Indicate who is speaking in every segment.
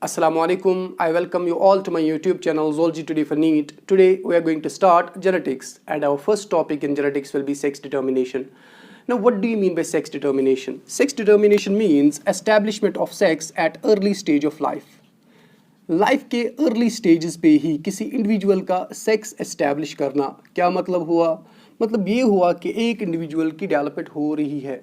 Speaker 1: Assalamualaikum. I welcome you all to my YouTube channel Zoology Today for NEET. Today we are going to start genetics, and our first topic in genetics will be sex determination. Now, what do you mean by sex determination? Sex determination means establishment of sex at early stage of life. Life के early stages पे ही किसी individual का sex establish करना। क्या मतलब हुआ? मतलब ये हुआ कि एक इंडिविजुअल की डेवलपमेंट हो रही है,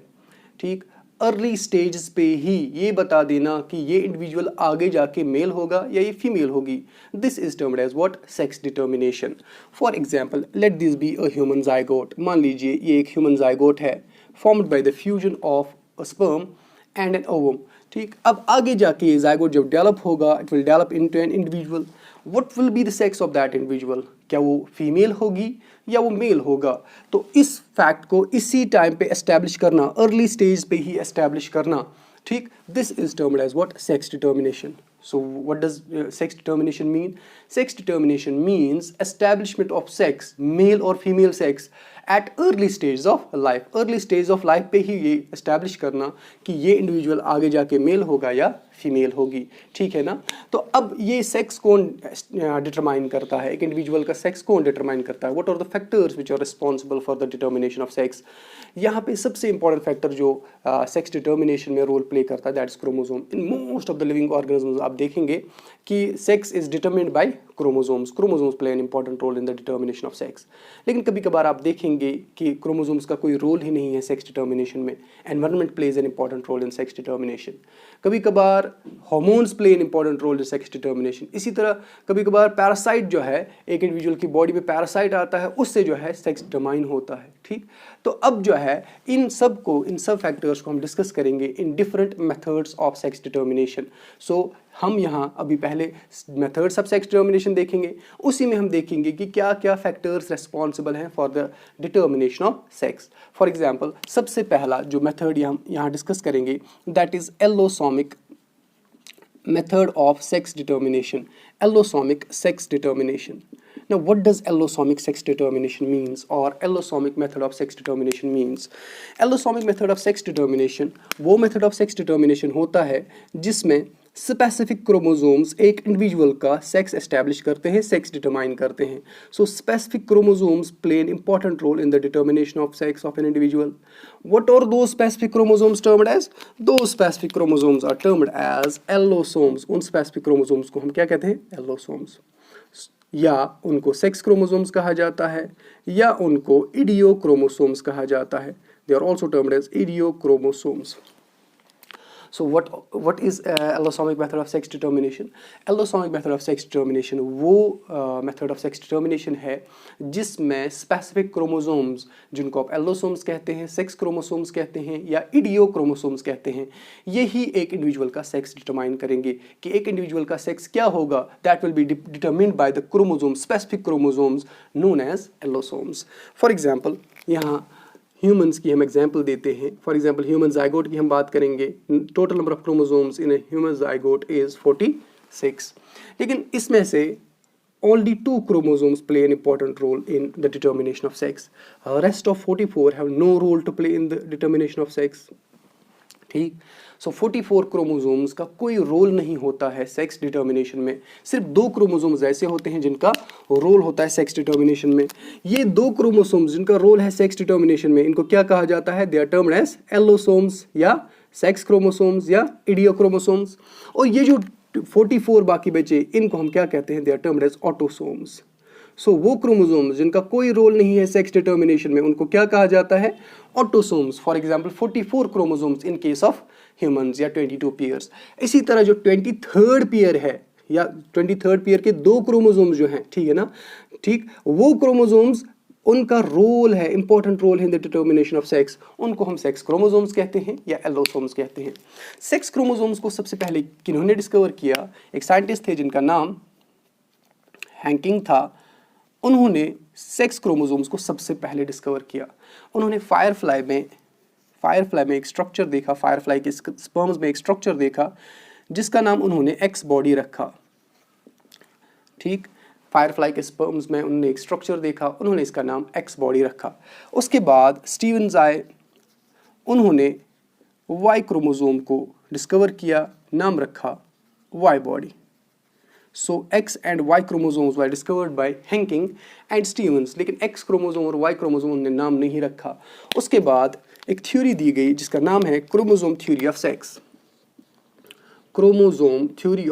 Speaker 1: ठीक, अर्ली स्टेजेस पे ही ये बता देना कि ये इंडिविजुअल आगे जाके मेल होगा या ये फीमेल होगी। This is termed as what? Sex determination. For example, let this be a human zygote. मान लीजिए ये एक ह्यूमन जाइगोट है, formed by the fusion of a sperm and an ovum. ठीक, अब आगे जाके ये जाइगोट जब डेवलप होगा, it will develop into an individual. What will be the sex of that individual? क्या वो फीमेल होगी या वो मेल होगा? तो इस फैक्ट को इसी टाइम पे एस्टैब्लिश करना, अर्ली स्टेज पे ही एस्टैब्लिश करना, ठीक, this is termed as what? Sex determination. So what does sex determination mean? Sex determination means establishment of sex, male or female sex, at early stages of life. Early stages of life पे ही ये establish करना कि ये individual आगे जाके mail होगा या female होगी, ठीक है ना? तो अब ये सेक्स कौन डिटरमाइन करता है? एक इंडिविजुअल का सेक्स कौन डिटरमाइन करता है? What are the factors which are responsible for the determination of sex? यहाँ पे सबसे इंपॉर्टेंट फैक्टर जो सेक्स डिटर्मिनेशन में रोल प्ले करता है, that is chromosome. In most of the living organisms आप देखेंगे कि sex is determined by chromosomes. Chromosomes play an important role in the determination of sex. लेकिन कभी कभार आप देखेंगे कि क्रोमोसोम्स का कोई रोल ही नहीं है सेक्स डिटर्मिनेशन में. Environment plays an important role in sex determination. कभी कभार hormones play an important role in sex determination. इसी तरह कभी कभार पैरासाइट जो है, एक इंडिविजुअल की बॉडी में पैरासाइट आता है, उससे जो है सेक्स डिटरमाइन होता है, ठीक. तो अब जो है इन सब फैक्टर्स को हम डिस्कस करेंगे in different methods of sex determination. So हम यहाँ अभी पहले मेथड्स ऑफ सेक्स डिटर्मिनेशन देखेंगे, उसी में हम देखेंगे कि क्या क्या फैक्टर्स रेस्पॉन्सिबल हैं for the determination of sex. For example, सबसे पहला जो मेथड हम यहाँ डिस्कस करेंगे, that is allosomic method of sex determination. Allosomic sex determination. Now, what does allosomic sex determination means, or allosomic method of sex determination means? Allosomic method of sex determination वो method of sex determination होता है जिसमें specific chromosomes एक individual का sex establish करते हैं, sex determine करते हैं. So specific chromosomes play an important role in the determination of sex of an individual. What are those specific chromosomes termed as? Those specific chromosomes are termed as allosomes. उन specific chromosomes को हम क्या कहते हैं? Allosomes. या उनको sex chromosomes कहा जाता है, या उनको इडियो क्रोमोसोम्स कहा जाता है. They are also termed as idio chromosomes. So what is allosomic method of sex determination? Allosomic method of sex determination वो method of sex determination है जिसमें specific chromosomes, जिनको आप allosomes कहते हैं, sex chromosomes कहते हैं, या ideo chromosomes कहते हैं, यही एक individual का sex determine करेंगे कि एक individual का sex क्या होगा. That will be determined by the chromosomes, specific chromosomes known as allosomes. For example, यहाँ ह्यूमंस की हम एग्जाम्पल देते हैं. फॉर एग्जाम्पल, ह्यूमन जाइगोट की हम बात करेंगे. Total number of chromosomes in a human zygote is 46. लेकिन इसमें से only 2 chromosomes play an important role in the determination of sex. Rest of 44 have no role to play in the determination of sex. ठीक. सो 44 chromosomes का कोई role नहीं होता है sex determination में. सिर्फ 2 क्रोमोसोम्स ऐसे होते हैं जिनका रोल होता है सेक्स डिटर्मिनेशन में. ये 2 क्रोमोसोम्स जिनका रोल है सेक्स डिटर्मिनेशन में, इनको क्या कहा जाता है? They are termed as allosomes या सेक्स क्रोमोसोम्स या इडियो क्रोमोसोम्स. और ये जो 44 बाकी बचे, इनको हम क्या कहते हैं? They are termed as autosomes. So वो क्रोमोसोम्स जिनका कोई रोल नहीं है सेक्स डिटर्मिनेशन में, उनको क्या कहा जाता है? Autosomes. For example, 44 chromosomes in case of humans, या 22 पेयर्स. इसी तरह जो 23rd पेयर है, या 23rd पेयर के 2 क्रोमोसोम्स जो हैं, ठीक है ना, ठीक, वो क्रोमोसोम्स उनका रोल है, इंपॉर्टेंट रोल है in the determination of sex. उनको हम सेक्स क्रोमोसोम्स कहते हैं या एलोसोम्स कहते हैं. सेक्स क्रोमोसोम्स को सबसे पहले किन्होंने डिस्कवर किया? एक साइंटिस्ट थे जिनका नाम हैंकिंग था. उन्होंने सेक्स क्रोमोसोम्स को सबसे पहले डिस्कवर किया. उन्होंने फायरफ्लाई में एक स्ट्रक्चर देखा, फायरफ्लाई के स्पर्म्स में एक स्ट्रक्चर देखा जिसका नाम उन्होंने एक्स बॉडी रखा. ठीक, फायरफ्लाई के स्पर्म्स में उन्होंने एक स्ट्रक्चर देखा, उन्होंने इसका नाम एक्स बॉडी रखा. उसके बाद स्टीवन्स आए, उन्होंने वाई क्रोमोसोम को डिस्कवर किया, नाम रखा Y body. So X and Y chromosomes were discovered by Henking and Stevens, लेकिन X क्रोमोसोम और Y क्रोमोसोम उन्होंने नाम नहीं रखा। उसके बाद एक थ्योरी दी गई जिसका नाम है chromosome theory of sex. Chromosome theory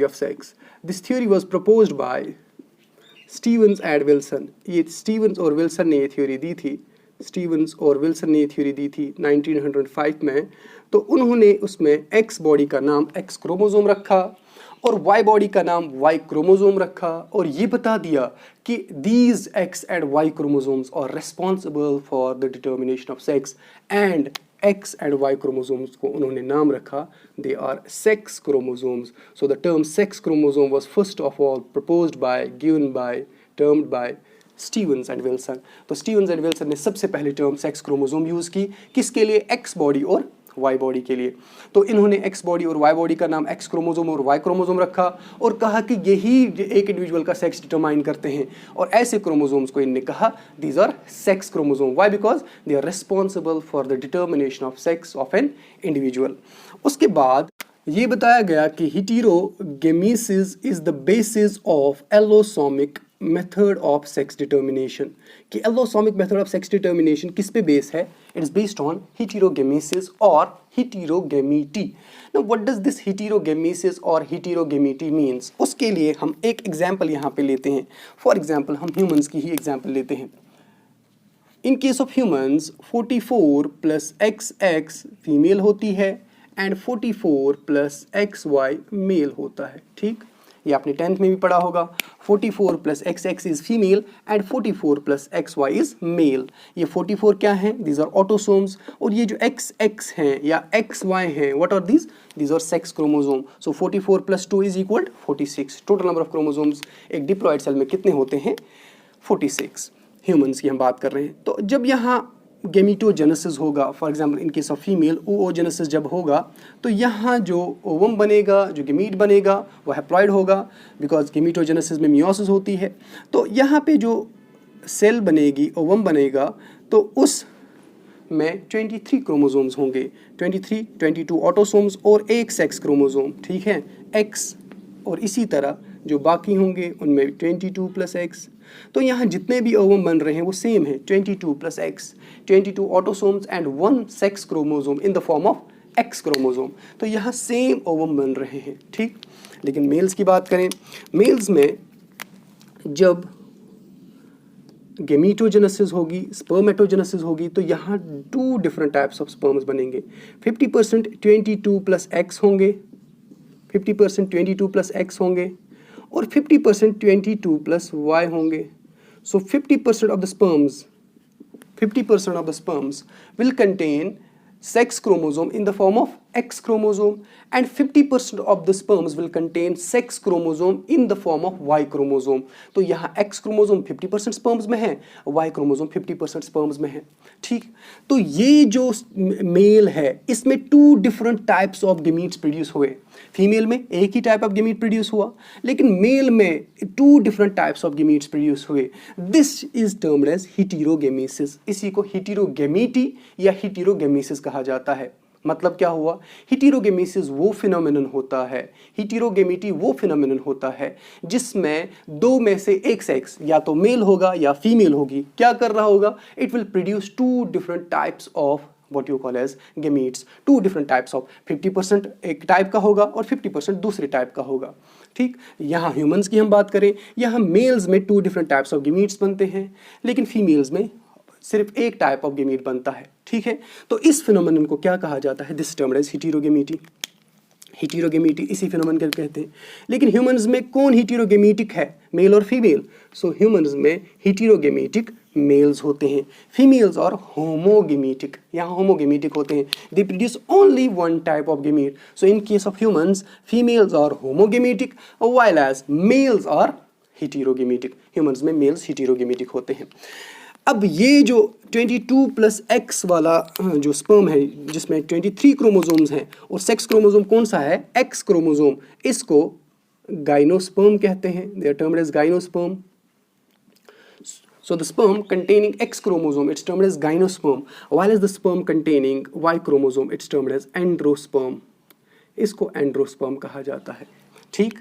Speaker 1: of sex. This theory was proposed by Stevens and Wilson. ये स्टीवंस और विल्सन ने ये थ्योरी दी थी। स्टीवंस और विल्सन ने ये थ्योरी दी थी 1905 में। तो उन्होंने उसमें एक्स बॉडी का नाम एक्स क्रोमोसोम रखा और वाई बॉडी का नाम वाई क्रोमोसोम रखा और ये बता दिया कि these X and Y chromosomes are responsible for the determination of sex and X and Y chromosomes को उन्होंने नाम रखा, they are sex chromosomes. So the term sex chromosome was first of all proposed by, given by, termed by Stevens and Wilson. तो Stevens and Wilson ने सबसे पहले term sex chromosome use की, किसके लिए? एक्स बॉडी और Y body के लिए। तो इन्होंने एक्स बॉडी और वाई बॉडी का नाम एक्स क्रोमोसोम और वाई क्रोमोसोम रखा और कहा कि यही एक इंडिविजुअल का सेक्स डिटरमाइन करते हैं। और ऐसे क्रोमोसोम्स को इन्होंने कहा these are sex chromosome. Why? Because they are responsible for the determination of sex of an individual. उसके बाद ये बताया गया कि heterogamesis is the basis of allosomic method of sex determination. कि allosomic method of sex determination किस पे base है? It is based on heterogamesis और heterogamety. Now what does this heterogamesis और हेटेरोगेमीटी मींस? उसके लिए हम एक एग्जांपल यहाँ पे लेते हैं। फॉर एग्जांपल हम ह्यूमंस की ही एग्जांपल लेते हैं। इन case of humans 44 plus XX female होती है एंड 44 प्लस XY मेल होता है। ठीक, ये आपने 10th में भी पढ़ा होगा। 44 plus XX is female and 44 plus XY is male. ये 44 क्या हैं? These are autosomes. और ये जो XX हैं या XY हैं, what are these? These are sex chromosome. So 44 plus 2 is equal 46। Total number of chromosomes एक डिप्लॉयड सेल में कितने होते हैं? 46। ह्यूमंस की हम बात कर रहे हैं। तो जब यहाँ गेमीटोजेनेसिस होगा, for example in case of female oogenesis जब होगा, तो यहाँ जो ओवम बनेगा, जो गेमीट बनेगा वो हैप्लॉइड होगा, बिकॉज गेमीटोजेनेसिस में मियोसिस होती है। तो यहाँ पे जो सेल बनेगी, ओवम बनेगा, तो उस में 23 क्रोमोसोम्स होंगे, 22 ऑटोसोम्स और एक सेक्स क्रोमोसोम। ठीक है, एक्स। और इसी तरह जो बाकी होंगे उनमें 22 प्लस एक्स। तो यहाँ जितने भी ओवम बन रहे हैं वो सेम है, 22 plus x, 22 autosomes and 1 sex chromosome in the form of X chromosome. तो यहाँ सेम ओवम बन रहे हैं। ठीक, लेकिन मेल्स की बात करें, मेल्स में जब गेमीटोजेनेसिस होगी, स्पर्मेटोजेनेसिस होगी, तो यहाँ 2 डिफरेंट टाइप्स ऑफ स्पर्म्स बनेंगे। 50% 22 प्लस एक्स होंगे, 50% 22 प्लस एक्स होंगे और 50% 22 प्लस वाई होंगे। सो 50% of the sperms will contain sex chromosome in the form of X chromosome and 50% of the sperms will contain sex chromosome in the form of Y chromosome। तो यहाँ X chromosome 50% sperms में है, Y chromosome 50% sperms में है। ठीक, तो ये जो मेल है इसमें 2 different types of gametes produce हुए। फीमेल में एक ही टाइप ऑफ गेमीट प्रोड्यूस हुआ, लेकिन मेल में 2 different types of gametes produce हुए। This is termed as heterogamesis. इसी को हेटेरोगेमीटी या हेटेरोगेमेसिस कहा जाता है। मतलब क्या हुआ? हेटेरोगेमेसिस वो फिनोमेनन होता है, हेटेरोगेमीटी वो फिनोमेनन होता है जिसमें 2 में से एक सेक्स या तो मेल होगा या फीमेल होगी। क्या कर रहा होगा? It will produce 2 different types of what you call as gametes, 2 different types of 50% एक टाइप का होगा और 50% दूसरे टाइप का होगा। ठीक, यहाँ ह्यूमंस की हम बात करें, यहाँ मेल्स में 2 different types of gametes बनते हैं, लेकिन फीमेल्स में सिर्फ एक टाइप ऑफ गेमीट बनता है। ठीक है, तो इस फिनोमेनन को क्या कहा जाता है? This termed as heterogamety. Heterogamety इसी फिनोमेनन को कहते हैं। लेकिन ह्यूमंस में कौन हेटेरोगेमीटिक है, मेल और फीमेल? सो ह्यूमंस में हेटेरोगेमीटिक मेल्स होते हैं, फीमेल्स और होमोगेमीटिक। यहाँ होमोगेमीटिक होते हैं, they produce only 1 type of gamete. So in case of humans females are homogametic while as males are heterogametic. Humans में मेल्स हेटेरोगेमीटिक होते हैं। अब ये जो 22 प्लस एक्स वाला जो स्पर्म है जिसमें 23 क्रोमोसोम्स हैं और सेक्स क्रोमोसोम कौन सा है? X chromosome. इसको गाइनोस्पर्म कहते हैं, they are termed as gynosperm. So the sperm containing X chromosome, it's termed as gynosperm, while as the sperm containing Y chromosome, it's termed as androsperm. इसको एंड्रोस्पर्म कहा जाता है। ठीक,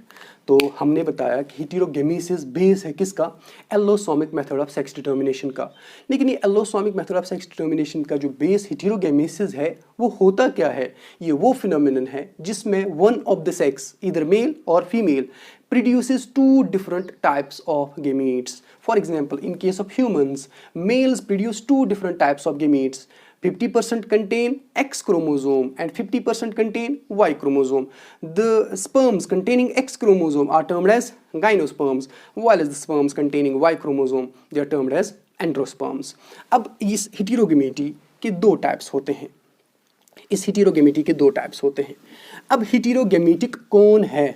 Speaker 1: तो हमने बताया कि हेटेरोगेमेसिस बेस है किसका, allosomic method of sex determination का। लेकिन ये allosomic method of sex determination का जो बेस हेटेरोगेमेसिस है वो होता क्या है, ये वो फिनोमिनन है जिसमें वन ऑफ द सेक्स इधर मेल और female produces two different types of gametes. For example, in case of humans, males produce two different types of gametes. 50% contain X chromosome and 50% contain Y chromosome. The sperms containing X chromosome are termed as gymnosperms, while as the sperms containing Y chromosome, they are termed as androsperms. अब इस हेटेरोगेमेटी के दो types होते हैं, इस हेटेरोगेमेटी के दो types होते हैं। अब हेटेरोगेमेटिक कौन है,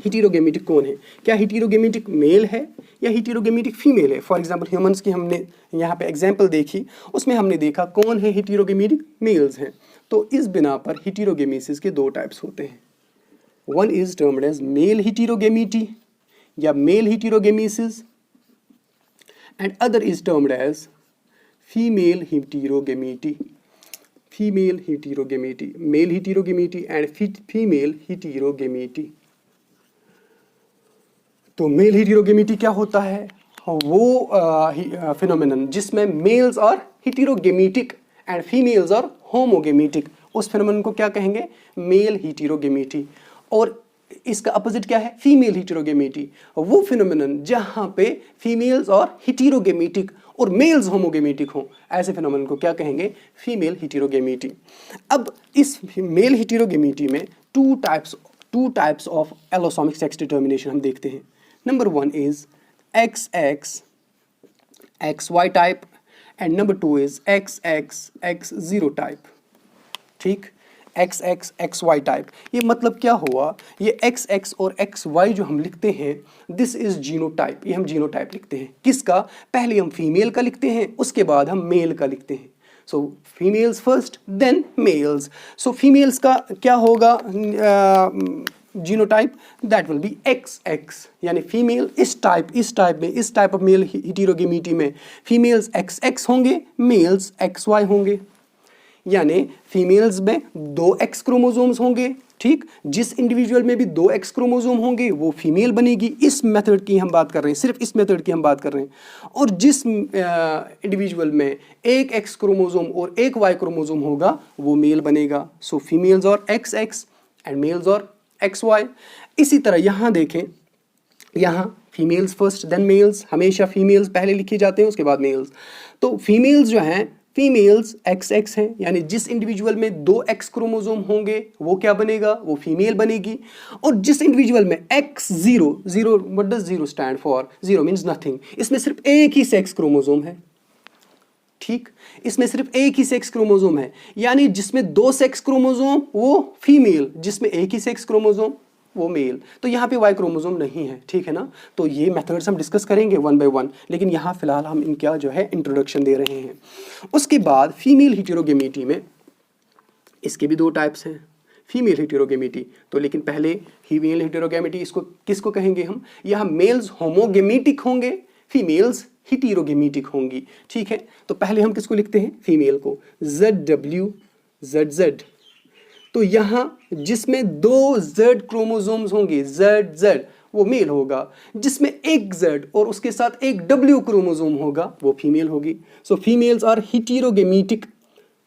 Speaker 1: हेटेरोगेमेटिक कौन है, क्या हेटेरोगेमेटिक मेल है या हेटेरोगेमेटिक फीमेल है। फॉर एग्जांपल ह्यूमंस की हमने यहाँ पे एग्जांपल देखी, उसमें हमने देखा कौन है हेटेरोगेमेटिक, मेल्स हैं। तो इस बिना पर हेटेरोगेमेसिस के दो टाइप्स होते हैं, one is termed as male heterogamety या male heterogamesis and other is termed as female heterogamety, female heterogamety, male heterogamety and female heterogamety. तो मेल हेटेरोगेमेटी क्या होता है, वो फिनोमिनन जिसमें मेल्स और हेटेरोगेमेटिक एंड फीमेल्स और होमोगेमेटिक, उस फिनोमिनन को क्या कहेंगे, मेल हेटेरोगेमेटी। और इसका अपोजिट क्या है, फीमेल हेटेरोगेमेटी, वो फिनोमिनन जहाँ पे फीमेल्स और हेटेरोगेमेटिक और मेल्स होमोगेमेटिक हों, ऐसे फिनोमिनन को क्या कहेंगे, फीमेल हेटेरोगेमेटी। अब इस मेल हेटेरोगेमेटी में two types of allosomic sex determination हम देखते हैं। Number one is XX XY type and number two is XX X0 type। ठीक, XX XY type, ये मतलब क्या हुआ, ये XX और XY जो हम लिखते हैं, दिस इज जीनोटाइप, ये हम जीनोटाइप लिखते हैं किसका, पहले हम फीमेल का लिखते हैं उसके बाद हम मेल का लिखते हैं। सो फीमेल्स फर्स्ट देन मेल्स। सो फीमेल्स का क्या होगा genotype, that will be XX, यानी फीमेल इस टाइप ऑफ मेल हेटेरोगेमेटी में फीमेल्स XX होंगे, मेल्स XY होंगे। यानी फीमेल्स में 2 X क्रोमोसोम्स होंगे, ठीक, जिस इंडिविजुअल में भी 2 X क्रोमोसोम होंगे वो फीमेल बनेगी। इस मेथड की हम बात कर रहे हैं, सिर्फ इस मेथड की हम बात कर रहे हैं। और जिस इंडिविजुअल में एक X क्रोमोसोम और एक Y क्रोमोसोम होगा वो मेल बनेगा। सो फीमेल्स और XX एंड मेल्स और XY। इसी तरह यहाँ देखें, यहाँ फीमेल्स फर्स्ट देन मेल्स, हमेशा फीमेल्स पहले लिखे जाते हैं उसके बाद मेल्स। तो फीमेल्स जो हैं, फीमेल्स XX हैं, यानी जिस इंडिविजुअल में 2 X क्रोमोसोम होंगे वो क्या बनेगा, वो फीमेल बनेगी। और जिस इंडिविजुअल में X0, what does 0 stand for, 0 means nothing, इसमें सिर्फ एक ही सेक्स क्रोमोसोम है। ठीक, इसमें सिर्फ एक ही सेक्स क्रोमोसोम है, यानी जिसमें 2 सेक्स क्रोमोसोम वो फीमेल, जिसमें एक ही सेक्स क्रोमोसोम वो मेल। तो यहाँ पे वाई क्रोमोसोम नहीं है, ठीक है ना। तो ये मेथड्स हम डिस्कस करेंगे वन बाय वन, लेकिन यहाँ फिलहाल हम इनका जो है इंट्रोडक्शन दे रहे हैं। उसके बाद फीमेल हेटेरोगेमेटी में इसके भी 2 टाइप्स हैं, फीमेल हेटेरोगेमेटी। तो लेकिन पहले फीमेल हेटेरोगेमेटी इसको किसको कहेंगे हम, यहाँ मेल्स होमोगेमेटिक होंगे, फीमेल्स हेटेरोगेमेटिक होंगी, ठीक है। तो पहले हम किसको लिखते हैं, फीमेल को, ZWZZ। तो यहाँ जिसमें 2 Z क्रोमोसोम्स होंगे, ZZ, वो मेल होगा। जिसमें एक Z और उसके साथ एक W क्रोमोसोम होगा वो फीमेल होगी। सो फीमेल्स आर हेटेरोगेमेटिक,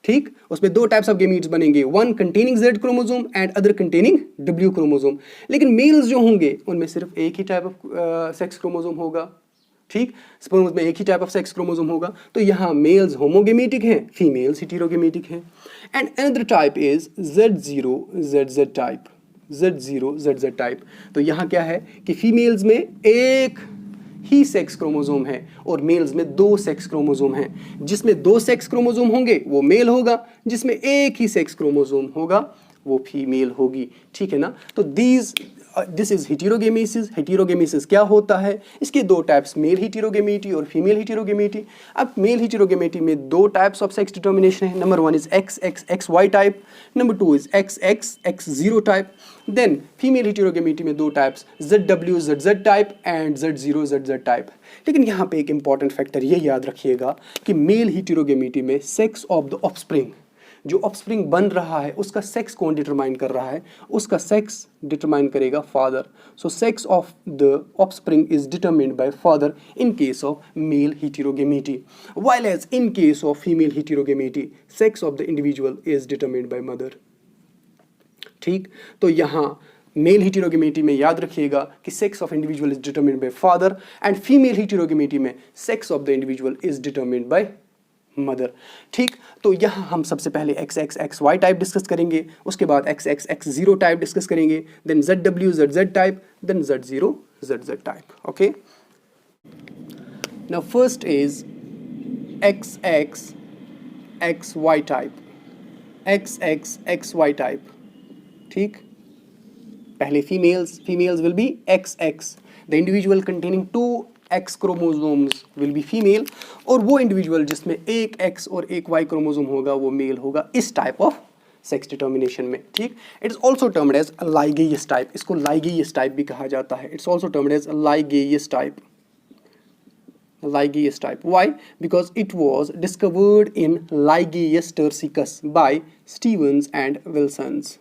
Speaker 1: ठीक। उसमें 2 टाइप्स ऑफ गेमीट्स बनेंगे, one containing Z chromosome and other containing W chromosome. लेकिन मेल्स जो होंगे उनमें सिर्फ एक ही टाइप ऑफ सेक्स क्रोमोसोम होगा, ठीक। स्पर्म्स में एक ही टाइप ऑफ सेक्स क्रोमोसोम होगा। तो यहाँ मेल्स होमोगेमेटिक हैं, फीमेल्स हेटेरोगेमेटिक हैं। And another type is Z0ZZ type, Z0ZZ type. तो यहाँ क्या है कि फीमेल्स में एक ही सेक्स क्रोमोसोम है और मेल्स में 2 सेक्स क्रोमोसोम हैं। जिसमें 2 सेक्स क्रोमोसोम होंगे वो मेल होगा, जिसमें एक ही सेक्स क्रोमोसोम होगा वो फीमेल होगी, ठीक है ना। तो दिस इज हेटेरोगेमेसिस। हेटेरोगेमेसिस क्या होता है, इसके 2 टाइप्स, मेल हेटेरोगेमेटी और फीमेल हेटेरोगेमेटी। अब मेल हेटेरोगेमेटी में 2 टाइप्स ऑफ सेक्स डिटर्मिनेशन है। Number 1 is XXXY type, number 2 is XXX0 type. Then female heterogamety में 2 types, ZWZZ type and Z0ZZ type. लेकिन यहाँ पे एक इंपॉर्टेंट फैक्टर ये याद रखिएगा कि मेल हेटेरोगेमेटी में सेक्स ऑफ द ऑफस्प्रिंग जो ऑफस्प्रिंग बन रहा है उसका सेक्स कौन डिटरमाइन कर रहा है? उसका सेक्स डिटरमाइन करेगा father. So sex of the offspring is determined by father in case of mail heterogamy, while as in case of female heterogamy sex of the individual is determined by mother. ठीक, तो यहाँ mail heterogamy में याद रखिएगा कि sex of individual is determined bye father and female heterogamy में sex of the individual is determined by mother. ठीक, तो यहाँ हम सबसे पहले XXXY टाइप डिस्कस करेंगे, उसके बाद XXX0 टाइप डिस्कस करेंगे, then ZWZZ type, then Z0ZZ type. Okay, now first is XXXY type. XXXY type. ठीक, पहले females will be XX. The individual containing 2 X chromosomes will be female, और वो individual जिसमें एक X और एक Y chromosome होगा वो मेल होगा इस टाइप ऑफ सेक्स डिटर्मिनेशन में. ठीक, it is also termed as Lygaeus type. इसको लाइगेयस टाइप भी कहा जाता है. It's also termed as Lygaeus type. Ligaeus type. Why? Because it was discovered in Ligaeus tursicus by Stevens and Wilsons.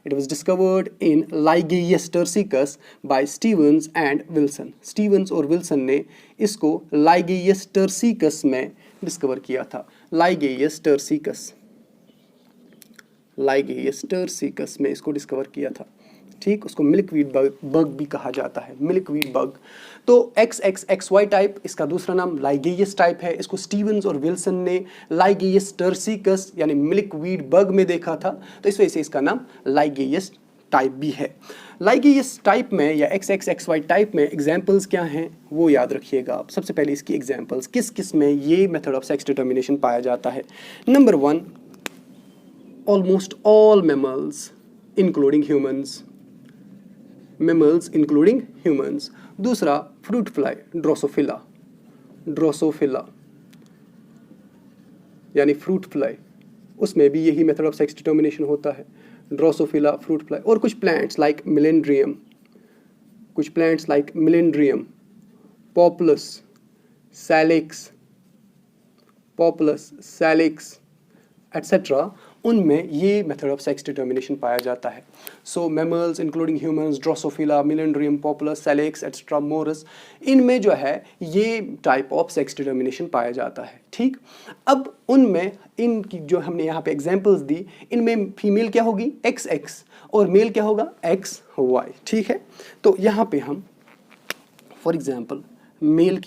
Speaker 1: It was discovered in Ligaeus tursicus by Stevens and Wilson. Stevens और Wilson ने इसको Ligaeus tursicus में discover किया था. Ligaeus tursicus में इसको discover किया था. ठीक, उसको मिल्कवीड बग भी कहा जाता है, मिल्कवीड बग. तो XXXY टाइप, इसका दूसरा नाम लाइगेयस टाइप है. इसको स्टीवंस और विल्सन ने लाइगेयस टर्सिकस यानी मिल्कवीड बग में देखा था, तो इस वजह से इसका नाम लाइगेयस टाइप भी है. लाइगेयस टाइप में या XXXY टाइप में एग्जाम्पल्स क्या हैं वो याद रखिएगा आप. सबसे पहले इसकी एग्जाम्पल्स किस किस में ये मेथड ऑफ सेक्स डिटर्मिनेशन पाया जाता है. Number 1, almost all mammals including humans. दूसरा, फ्रूट फ्लाई, ड्रोसोफिला यानी फ्रूट फ्लाई, उसमें भी यही मेथड ऑफ सेक्स डिटर्मिनेशन होता है. Drosophila, fruit fly. और कुछ plants like Melandrium, Populus, Salix etcetera, उनमें ये मेथड ऑफ सेक्स डिटर्मिनेशन पाया जाता है. So mammals including humans, Drosophila, Melandrium, Populus, Salix etcetera, Morus, इनमें जो है ये टाइप ऑफ सेक्स डिटर्मिनेशन पाया जाता है. ठीक, अब उनमें इनकी जो हमने यहाँ पे एग्जांपल्स दी, इनमें फीमेल क्या होगी XX और मेल क्या होगा XY. ठीक है, तो यहाँ पे हम फॉर एग्जाम्पल फीमेल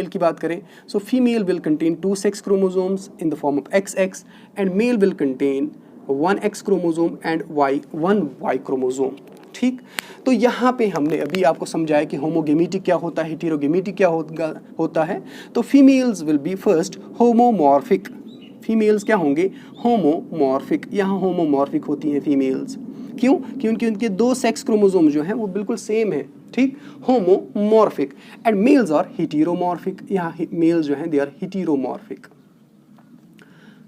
Speaker 1: की बात करें. So female will contain 2 sex chromosomes in the form of XX and male will contain 1 X chromosome and 1 Y chromosome. ठीक, तो यहाँ पे हमने अभी आपको समझाया कि होमोगेमेटिक क्या होता है, हेटेरोगेमेटिक क्या होता है. तो females will be first homomorphic. Females क्या होंगे होमोमॉर्फिक. यहाँ होमोमॉर्फिक होती हैं फीमेल्स. क्यों? क्योंकि उनके 2 सेक्स क्रोमोसोम जो हैं वो बिल्कुल सेम है. ठीक, homomorphic. And males are heteromorphic. यहाँ मेल्स जो हैं दे आर हेटेरोमॉर्फिक.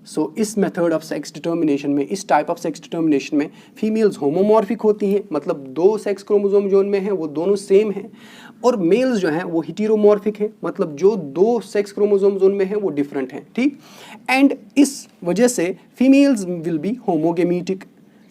Speaker 1: सो इस मेथड ऑफ सेक्स डिटर्मिनेशन में, इस टाइप ऑफ सेक्स डिटर्मिनेशन में फीमेल्स होमोमॉर्फिक होती हैं, मतलब 2 सेक्स क्रोमोसोम जो उनमें हैं वो दोनों सेम हैं, और मेल्स जो हैं वो हेटेरोमॉर्फिक हैं, मतलब जो 2 सेक्स क्रोमोसोम्स उनमें हैं वो डिफरेंट हैं. ठीक, एंड इस वजह से फीमेल्स विल बी होमोगेमेटिक.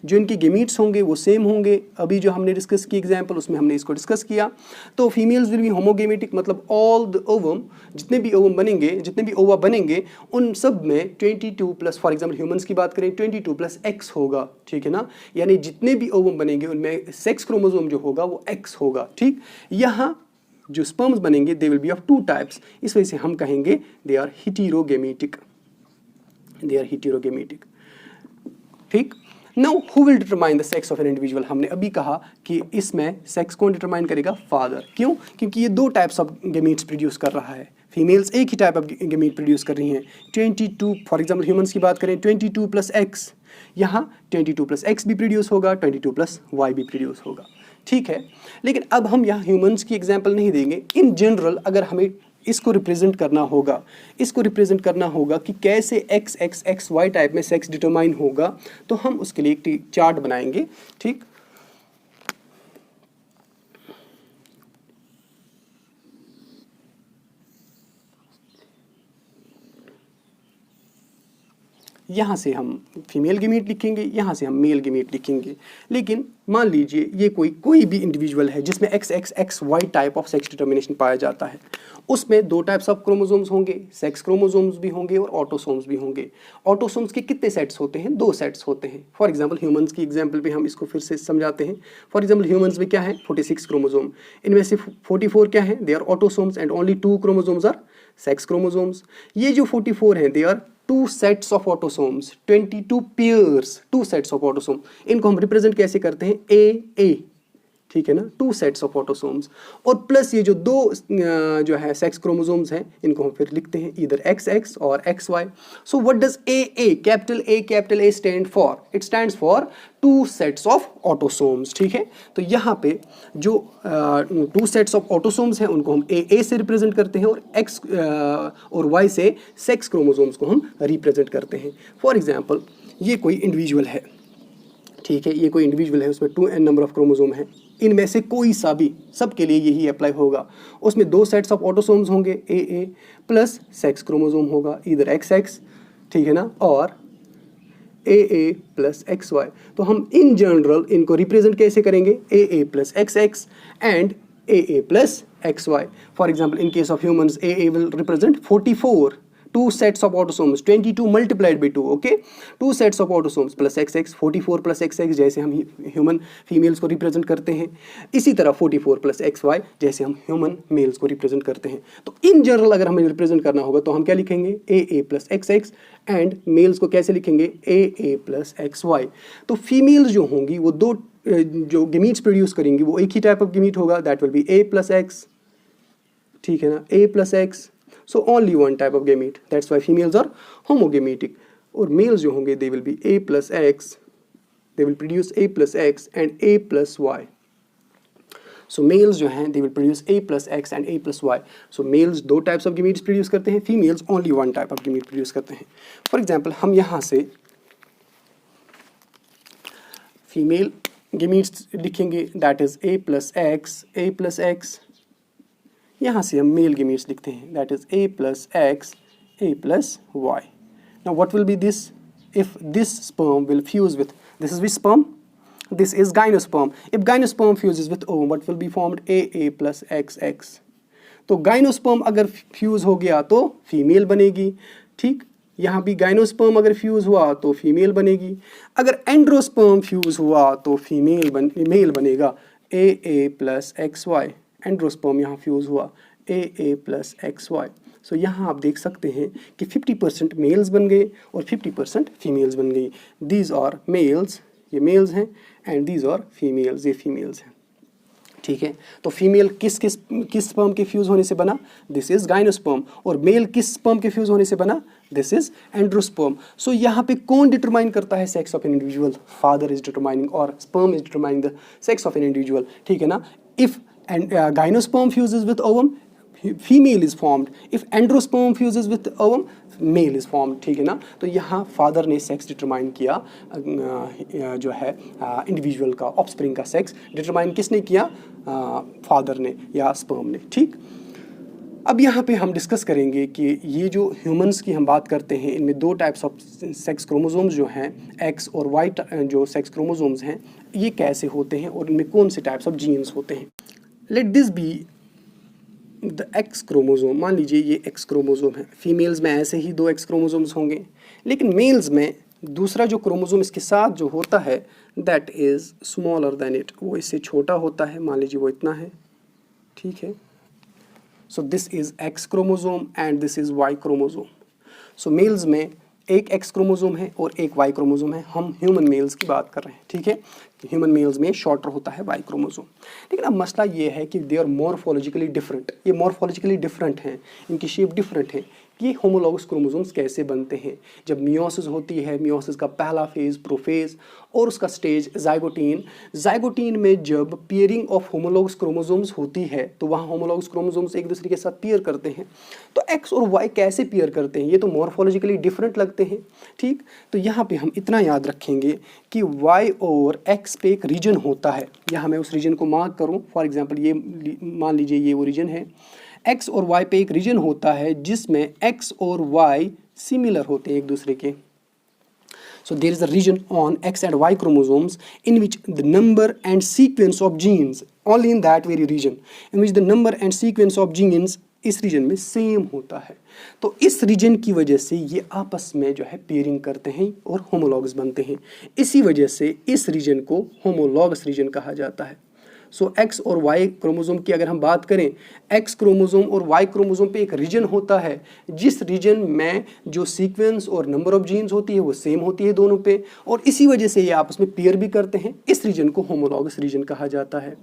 Speaker 1: जो इनके गेमीट्स होंगे वो सेम होंगे. अभी जो हमने डिस्कस की एग्जांपल उसमें हमने इसको डिस्कस किया. तो फीमेल्स विल बी होमोगेमेटिक, मतलब ऑल द ओवम, जितने भी ओवा बनेंगे उन सब में 22+, फॉर एग्जांपल ह्यूमंस की बात करें 22+ X होगा. ठीक है ना, यानी जितने भी ओवम बनेंगे उनमें सेक्स क्रोमोसोम जो होगा वो X होगा. ठीक, यहाँ जो स्पर्म्स बनेंगे they will be of 2 types. इस वजह से हम कहेंगे दे आर हेटेरोगेमेटिक. ठीक, now who will determine the sex of an individual. हमने अभी कहा कि इसमें सेक्स कौन डिटरमाइन करेगा, फादर. क्यों? क्योंकि ये 2 टाइप्स ऑफ गेमीट्स प्रोड्यूस कर रहा है. फीमेल्स एक ही टाइप ऑफ गेमीट प्रोड्यूस कर रही हैं. 22, फॉर एग्जांपल ह्यूमंस की बात करें 22+ X, यहाँ 22+ X भी प्रोड्यूस होगा, 22+ Y भी प्रोड्यूस होगा. ठीक है, लेकिन अब हम यहाँ ह्यूमंस की एग्जाम्पल नहीं देंगे. इन जनरल अगर हमें इसको रिप्रेजेंट करना होगा कि कैसे XXXY टाइप में सेक्स डिटरमाइन होगा, तो हम उसके लिए एक चार्ट बनाएंगे. ठीक, यहाँ से हम फीमेल गेमीट लिखेंगे, यहाँ से हम मेल गेमीट लिखेंगे। लेकिन मान लीजिए ये कोई भी इंडिविजुअल है जिसमें XXXY type of sex determination पाया जाता है, उसमें दो टाइप्स ऑफ क्रोमोसोम्स होंगे, सेक्स क्रोमोसोम्स भी होंगे और ऑटोसोम्स भी होंगे। ऑटोसोम्स के कितने सेट्स होते हैं? 2 सेट्स होते हैं। फॉर एग्जांपल ह्यूमंस की एग्जांपल पे हम इसको फिर से समझाते हैं। फॉर एग्जांपल ह्यूमंस में क्या है? 46 क्रोमोसोम, इनमें से 44 क्या है? They are autosomes and only 2 chromosomes are sex chromosomes. ये जो 44 हैं, they are 2 sets of autosomes, 22 pairs, 2 sets of autosome. इनको हम रिप्रेजेंट कैसे करते हैं? ए, ठीक है ना, 2 सेट्स ऑफ ऑटोसोम्स। और प्लस ये जो 2 जो है सेक्स क्रोमोसोम्स हैं, इनको हम फिर लिखते हैं इधर XX और XY। So what does a, capital A stand for? It stands for 2 sets of autosomes, ठीक है। तो यहाँ पे जो 2 सेट्स ऑफ ऑटोसोम्स हैं उनको हम ए से रिप्रेजेंट करते हैं और X और Y से सेक्स क्रोमोसोम्स को हम रिप्रेजेंट करते हैं। फॉर एग्जाम्पल ये कोई इंडिविजुअल है, ठीक है, ये कोई इंडिविजुअल है, उसमें 2n नंबर ऑफ क्रोमोसोम है। इनमें से कोई सा भी, सबके लिए यही अप्लाई होगा। उसमें 2 सेट्स ऑफ ऑटोसोम्स होंगे, ए प्लस सेक्स क्रोमोसोम होगा इधर XX, ठीक है ना, और ए प्लस XY। तो हम इन जनरल इनको रिप्रेजेंट कैसे करेंगे? A plus XX and A plus XY। For example in case of humans A will represent 44, 2 sets of autosomes, 22 multiplied by 2, okay, 2 sets of autosomes plus XX, 44 plus XX जैसे हम human females को represent करते हैं, इसी तरह 44 plus XY जैसे हम human mails को रिप्रेजेंट करते हैं। तो इन जनरल अगर हमें रिप्रेजेंट करना होगा तो हम क्या लिखेंगे? ए प्लस XX एंड मेल्स को कैसे लिखेंगे? ए प्लस XY। तो फीमेल्स जो होंगी वो 2 जो गेमीट्स प्रोड्यूस करेंगी वो एक ही टाइप ऑफ गेमीट होगा, that will be A plus X, ठीक है ना, A plus X। So only one type of gamete. That's why females are homogametic. और males जो होंगे they will be A plus X. They will produce A plus X and A plus Y. So males जो हैं they will produce A plus X and A plus Y. So males 2 types of gametes produce करते हैं, females only 1 type of gamete produce करते हैं. For example हम यहाँ से female gametes लिखेंगे, that is A plus X. यहाँ से हम मेल गेमीट्स लिखते हैं, that is A plus X, A plus Y. Now what will B this? If this sperm will fuse with, this is which sperm? This is gynosperm. If gynosperm fuses with ovum, what will be formed? A plus XX. तो gymnosperm अगर fuse हो गया तो female बनेगी, ठीक। यहाँ भी gymnosperm अगर फ्यूज हुआ तो फीमेल बनेगी। अगर एंड्रोस्पर्म फ्यूज हुआ तो मेल बनेगा, A प्लस XY। एंड्रोस्पर्म यहाँ फ्यूज हुआ, A प्लस XY। सो यहाँ आप देख सकते हैं कि 50% मेल्स बन गए और 50% फीमेल्स बन गई। दीज आर मेल्स, ये मेल्स हैं, एंड दीज आर फीमेल्स, ये फीमेल्स हैं, ठीक है। तो फीमेल किस स्पर्म के फ्यूज होने से बना? This is gynosperm. और मेल किस स्पर्म के फ्यूज होने से बना? This is एंड्रोस्पर्म। सो यहाँ पे कौन डिटरमाइन करता है sex of an individual? Father is determining और sperm is determining the sex of an individual, ठीक है ना। If gynosperm fuses with ovum, female is formed. If androsperm fuses with ovum, male is form, ठीक है ना। तो यहाँ father ने सेक्स डिटरमाइन किया, जो है इंडिविजुअल का ऑफस्प्रिंग का सेक्स डिटरमाइन किसने किया? फादर ने या स्पर्म ने, ठीक। अब यहाँ पे हम डिस्कस करेंगे कि ये जो ह्यूमंस की हम बात करते हैं, इनमें 2 टाइप्स ऑफ सेक्स क्रोमोसोम्स जो हैं, X और Y जो सेक्स क्रोमोसोम्स हैं, ये कैसे होते हैं और इनमें कौन से टाइप्स ऑफ जीन्स होते हैं। Late this be the X chromosome. मान लीजिए ये X क्रोमोसोम है। फीमेल्स में ऐसे ही 2 X क्रोमोसोम्स होंगे, लेकिन मेल्स में दूसरा जो क्रोमोसोम इसके साथ जो होता है that is smaller than it, वो इससे छोटा होता है। मान लीजिए वो इतना है, ठीक है। So this is X chromosome and this is Y chromosome. So males में एक X क्रोमोसोम है और एक Y क्रोमोसोम है। हम ह्यूमन मेल्स की बात कर रहे हैं, ठीक है। ह्यूमन मेल्स में शॉर्टर होता है Y क्रोमोसोम। लेकिन अब मसला ये है कि दे आर मॉर्फोलॉजिकली डिफरेंट। ये मॉर्फोलॉजिकली डिफरेंट हैं, इनकी शेप डिफरेंट है। ये होमोलॉगस क्रोमोसोम्स कैसे बनते हैं? जब मियोसिस होती है, मियोसिस का पहला फेज प्रोफेज और उसका स्टेज जाइगोटीन में जब पेयरिंग ऑफ होमोलॉगस क्रोमोसोम्स होती है तो वहाँ होमोलॉगस क्रोमोसोम्स एक दूसरे के साथ पेयर करते हैं। तो X और Y कैसे पेयर करते हैं? ये तो मॉर्फोलॉजिकली डिफरेंट लगते हैं, ठीक। तो यहाँ पे हम इतना याद रखेंगे कि Y और X पे एक रीजन होता है। यहाँ मैं उस रीजन को मार्क करूँ, फॉर एग्जाम्पल ये मान लीजिए ये वो रीजन है। X और Y पे एक रीजन होता है जिसमें X और Y सिमिलर होते हैं एक दूसरे के, So there is a region on X and Y chromosomes in which the number and sequence of genes, only in that very region, in which the number and sequence of genes इस region में same होता है। तो इस reason की वजह से ये आपस में जो है पेयरिंग करते हैं और होमोलॉगस बनते हैं। इसी वजह से इस रीजन को होमोलॉगस रीजन कहा जाता है। सो एक्स और वाई क्रोमोसोम की अगर हम बात करें, एक्स क्रोमोसोम और वाई क्रोमोसोम पे एक रीजन होता है जिस रीजन में जो सीक्वेंस और नंबर ऑफ जीन्स होती है वो सेम होती है दोनों पे, और इसी वजह से ये आपस में पेयर भी करते हैं। इस रीजन को होमोलॉगस रीजन कहा जाता है।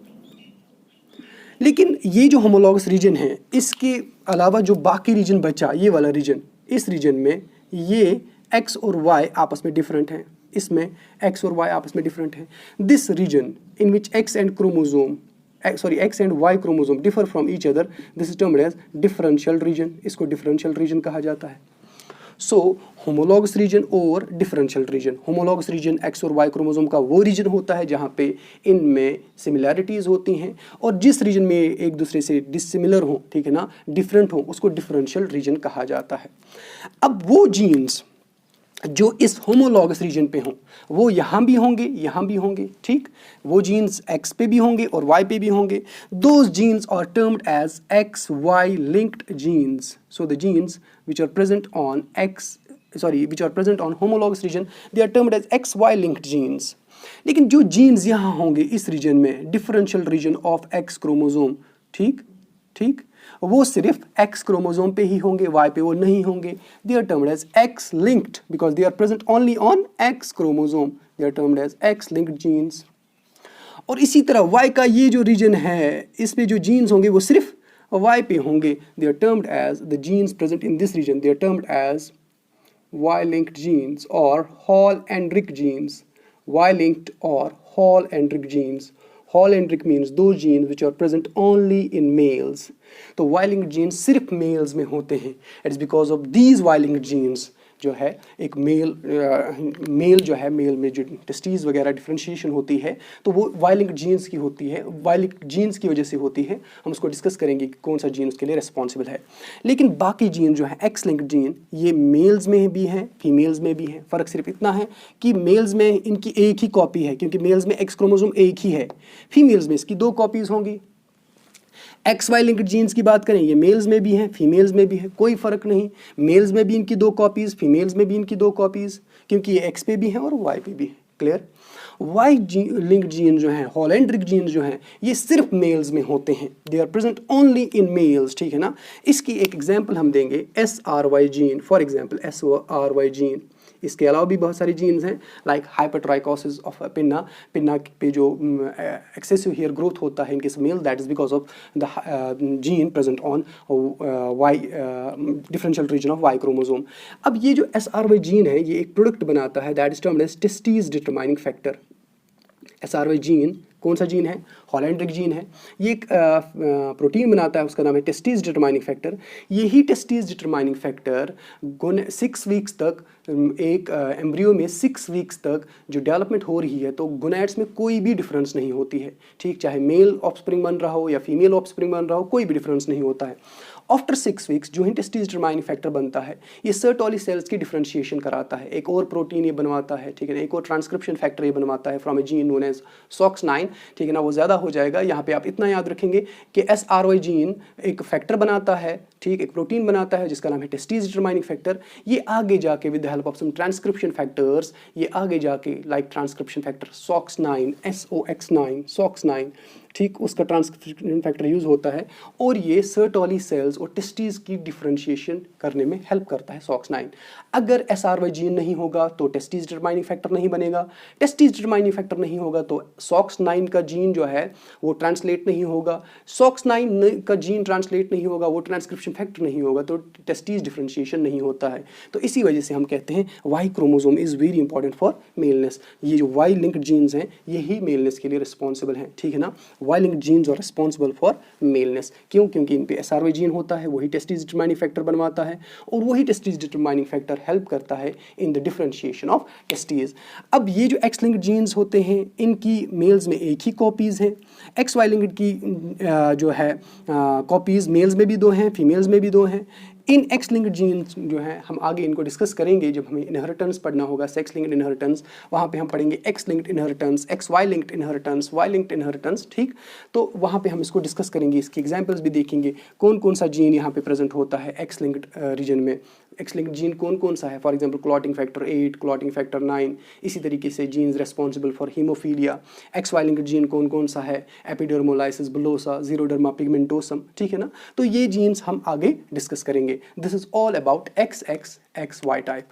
Speaker 1: लेकिन ये जो होमोलॉगस रीजन है, इसके अलावा जो बाकी रीजन बचा, ये वाला रीजन, इस रीजन में ये एक्स और वाई आपस में डिफरेंट हैं। इसमें एक्स और वाई आपस में डिफरेंट हैं। This region in which X and Y chromosome differ from each other, this is termed as differential region. इसको डिफरेंशियल रीजन कहा जाता है। सो होमोलॉगस रीजन और differential region. Homologous region X और वाई क्रोमोसोम का वो reason होता है जहाँ पे इनमें सिमिलैरिटीज़ होती हैं, और जिस रीजन में एक दूसरे से डिसिमिलर हो, ठीक है ना, डिफरेंट हो, उसको डिफरेंशियल रीजन कहा जाता है। अब वो जीन्स जो इस होमोलॉगस रीजन पे हों वो यहाँ भी होंगे, यहाँ भी होंगे, ठीक। वो जीन्स एक्स पे भी होंगे और वाई पे भी होंगे। Those genes are termed as X Y linked genes. So the genes which are present on homologous region, they are termed as XY linked genes. लेकिन जो जीन्स यहाँ होंगे इस रीजन में, differential region of X chromosome, ठीक ठीक, वो सिर्फ एक्स क्रोमोसोम पे ही होंगे, वाई पे वो नहीं होंगे। They are termed as X linked because they are present only on X chromosome. They are termed as X linked genes. और इसी तरह वाई का ये जो रीजन है, इसमें जो जीन्स होंगे वो सिर्फ वाई पे होंगे। They are termed as the genes present in this region, they are termed as Y linked genes और हॉल-एंड्रिक जीन्स। वाई लिंक्ड और holandric genes. Holandric means those genes which are present only in males. तो Y linked genes सिर्फ males में होते हैं। It is because of these Y linked genes जो है एक मेल जो है, मेल में जो टेस्टीज वगैरह डिफ्रेंशिएशन होती है तो वो वाई लिंक्ड जीन्स की होती है, वाई लिंक्ड जीन्स की वजह से होती है। हम उसको डिस्कस करेंगे कि कौन सा जीन उसके लिए रिस्पॉन्सिबल है। लेकिन बाकी जीन जो है एक्स लिंक्ड जीन, ये मेल्स में भी हैं, फीमेल्स में भी हैं। फ़र्क सिर्फ इतना है कि मेल्स में इनकी एक ही कॉपी है, क्योंकि मेल्स में एक्स क्रोमोसोम एक ही है, फीमेल्स में इसकी दो कॉपीज़ होंगी। एक्स वाई लिंक्ड जीन्स की बात करें, ये मेल्स में भी हैं, फीमेल्स में भी है, कोई फ़र्क नहीं। मेल्स में भी इनकी दो कॉपीज़, फीमेल्स में भी इनकी दो कॉपीज़, क्योंकि ये एक्स पे भी हैं और वाई पे भी है। क्लियर। वाई लिंक्ड जीन जो हैं, हॉल-एंड्रिक जीन जो हैं, ये सिर्फ मेल्स में होते हैं। They are present only in males, ठीक है ना। इसकी एक एग्जाम्पल हम देंगे, SRY gene, for example SRY gene. इसके अलावा भी बहुत सारे जीन्स हैं like hypertrichosis of pinna. Pinna पे जो एक्सेसिव हेयर ग्रोथ होता है in case male, that is because of the gene present on Y differential region of Y chromosome. अब ये जो SRY जीन है ये एक प्रोडक्ट बनाता है that is termed as testes determining factor. SRY gene कौन सा जीन है? हॉल-एंड्रिक जीन है। ये एक प्रोटीन बनाता है, उसका नाम है टेस्टीज डिटरमाइनिंग फैक्टर। यही टेस्टीज डिटरमाइनिंग फैक्टर 6 वीक्स तक, एक एम्ब्रियो में 6 वीक्स तक जो डेवलपमेंट हो रही है तो गोनैड्स में कोई भी डिफरेंस नहीं होती है, ठीक, चाहे मेल ऑफस्प्रिंग बन रहा हो या फीमेल ऑफस्प्रिंग बन रहा हो, कोई भी डिफरेंस नहीं होता है। आफ्टर 6 वीक्स जो ही टेस्टीज डिटरमाइनिंग फैक्टर बनता है, ये सर्टोली सेल्स की डिफरेंशिएशन कराता है, एक और प्रोटीन ये बनवाता है, ठीक है ना, एक और ट्रांसक्रिप्शन फैक्टर ये बनवाता है from a gene known as SOX9, ठीक है ना, वो ज़्यादा हो जाएगा। यहाँ पे आप इतना याद रखेंगे कि SRY जीन एक फैक्टर बनाता है, ठीक, एक प्रोटीन बनाता है जिसका नाम है टेस्टीज डिटरमाइनिंग फैक्टर। ये आगे जाके with the help of some transcription factors, ये आगे जाके like transcription factor SOX9, SOX9, SOX9, ठीक, उसका ट्रांसक्रिप्शन फैक्टर यूज़ होता है और ये सर्टोली सेल्स और टेस्टीज की डिफरेंशिएशन करने में हेल्प करता है SOX9। अगर SRY जीन नहीं होगा तो टेस्टीज डिटरमाइनिंग फैक्टर नहीं बनेगा, टेस्टीज डिटरमाइनिंग फैक्टर नहीं होगा तो SOX9 का जीन जो है वो ट्रांसलेट नहीं होगा, SOX9 का जीन ट्रांसलेट नहीं होगा, वो ट्रांसक्रिप्शन फैक्टर नहीं होगा तो टेस्टीज डिफरेंशिएशन नहीं होता है। तो इसी वजह से हम कहते हैं Y chromosome is very important for maleness. ये जो वाई लिंक्ड जीन्स हैं यही मेलनेस के लिए रिस्पॉन्सिबल हैं, ठीक है ना। Y linked genes are responsible for maleness. क्यों? क्योंकि इन पे SRY जीन होता है, वही टेस्टीज डिटरमाइनिंग फैक्टर बनवाता है और वही टेस्टीज डिटरमाइनिंग फैक्टर हेल्प करता है in the differentiation of testes. अब ये जो एक्स लिंक्ड जीन्स होते हैं इनकी मेल्स में एक ही कॉपीज़ हैं, XY लिंक्ड की जो है कॉपीज़ मेल्स में भी 2 हैं, फीमेल्स में भी 2 हैं। इन एक्स लिंक्ड जीन्स जो हैं हम आगे इनको डिस्कस करेंगे जब हमें इनहेरिटेंस पढ़ना होगा, सेक्स लिंक्ड इनहेरिटेंस, वहाँ पे हम पढ़ेंगे X linked inheritance, X Y linked inheritance, Y linked inheritance, ठीक। तो वहाँ पे हम इसको डिस्कस करेंगे, इसकी एग्जांपल्स भी देखेंगे, कौन कौन सा जीन यहाँ पे प्रेजेंट होता है एक्स लिंक्ड रीजन में, एक्स लिंक्ड जीन कौन कौन सा है, for example clotting factor 8, clotting factor 9, इसी तरीके से genes responsible for haemophilia, X Y linked gene कौन कौन सा है, एपिडर्मोलाइसिस बुलोसा, जीरोडर्मा पिगमेंटोसम, ठीक है ना। तो ये जीन्स हम आगे डिस्कस करेंगे। This is all about XY type.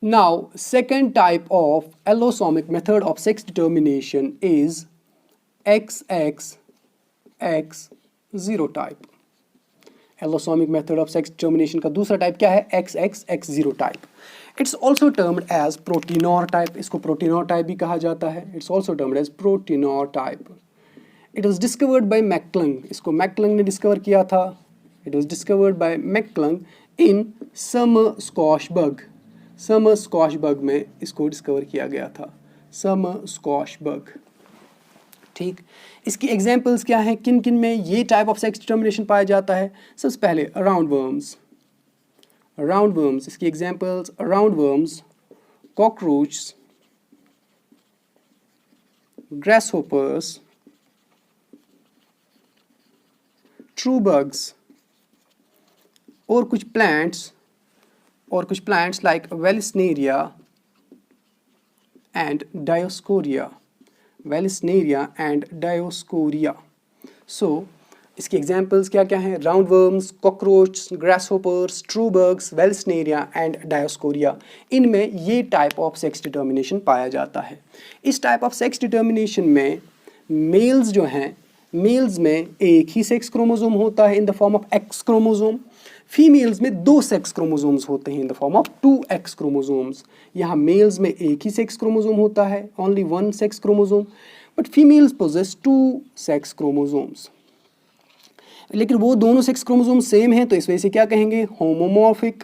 Speaker 1: Now, second type of allosomic method of sex determination is XXX0 type. Allosomic method of sex determination का दूसरा टाइप क्या है? XXX0 type. It's also termed as Protenor type. इसको Protenor type भी कहा जाता है. It's also termed as Protenor type. It was discovered by McClung. इसको McClung ने डिस्कवर किया था. It was discovered by McClung in summer squash bug. Summer squash bug में इसको डिस्कवर किया गया था. Summer squash bug. ठीक, इसकी एग्जाम्पल्स क्या हैं, किन किन में ये टाइप ऑफ सेक्स डिटर्मिनेशन पाया जाता है? सबसे पहले राउंड वर्म्स. राउंड वर्म्स, इसकी examples round worms, cockroach, grasshoppers, true bugs, और कुछ plants like Vallisneria and Dioscorea. So इसके एग्जाम्पल्स क्या क्या हैं? Round worms, cockroach, grasshoppers, true bugs, Vallisneria and Dioscorea. इनमें ये टाइप ऑफ सेक्स डिटर्मिनेशन पाया जाता है. इस टाइप ऑफ सेक्स डिटर्मिनेशन में मेल्स जो हैं, मेल्स में एक ही सेक्स क्रोमोसोम होता है in the form of X chromosome. Females में दो सेक्स क्रोमोसोम्स होते हैं in the form of 2x chromosomes. यहाँ मेल्स में एक ही सेक्स क्रोमोसोम होता है, only one sex chromosome, but females possess 2 sex chromosomes. लेकिन वो दोनों सेक्स क्रोमोसोम सेम हैं, तो इस वजह से क्या कहेंगे? होमोमॉर्फिक.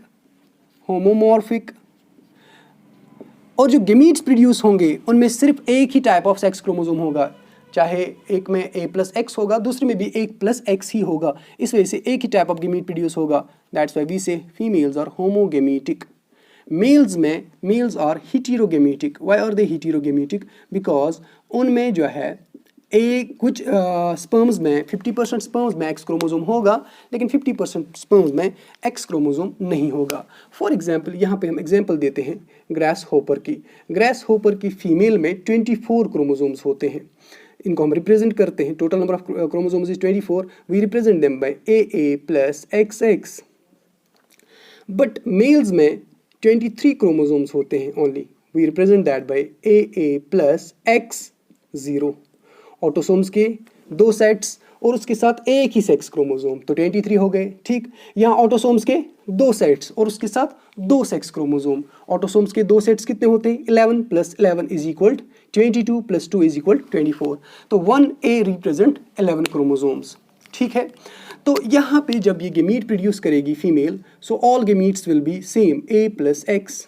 Speaker 1: और जो गेमीट्स प्रोड्यूस होंगे उनमें सिर्फ एक ही टाइप ऑफ सेक्स क्रोमोसोम होगा, चाहे एक में A+X होगा, दूसरे में भी A+X ही होगा. इस वजह से एक ही टाइप ऑफ गेमीट प्रोड्यूस होगा. That's why we say females are homogametic. Males are heterogametic. Why are they heterogametic? Because उनमें जो है कुछ स्पर्म्स में 50% स्पर्म्स में एक्स क्रोमोसोम होगा, लेकिन 50% स्पर्म्स में एक्स क्रोमोसोम नहीं होगा. फॉर एग्जांपल यहाँ पे हम एग्जांपल देते हैं ग्रास होपर की. ग्रास होपर की फीमेल में 24 क्रोमोसोम्स होते हैं. इनको हम रिप्रेजेंट करते हैं, total number of chromosomes is 24. We represent them by AA plus XX. But males में 23 क्रोमोसोम्स होते हैं only. We represent that by AA plus X0. Autosomes के 2 सेट्स और उसके साथ एक ही सेक्स क्रोमोसोम, तो 23 हो गए. ठीक, यहाँ ऑटोसोम्स के 2 सेट्स और उसके साथ 2 सेक्स क्रोमोसोम. ऑटोसोम्स के 2 सेट्स कितने होते हैं? 11 plus 11 is equal 22 plus 2 is equal 24. तो 1A रिप्रेजेंट 11 क्रोमोसोम्स. ठीक है, तो यहाँ पे जब ये गेमीट प्रोड्यूस करेगी female, so all gametes will be same A plus X.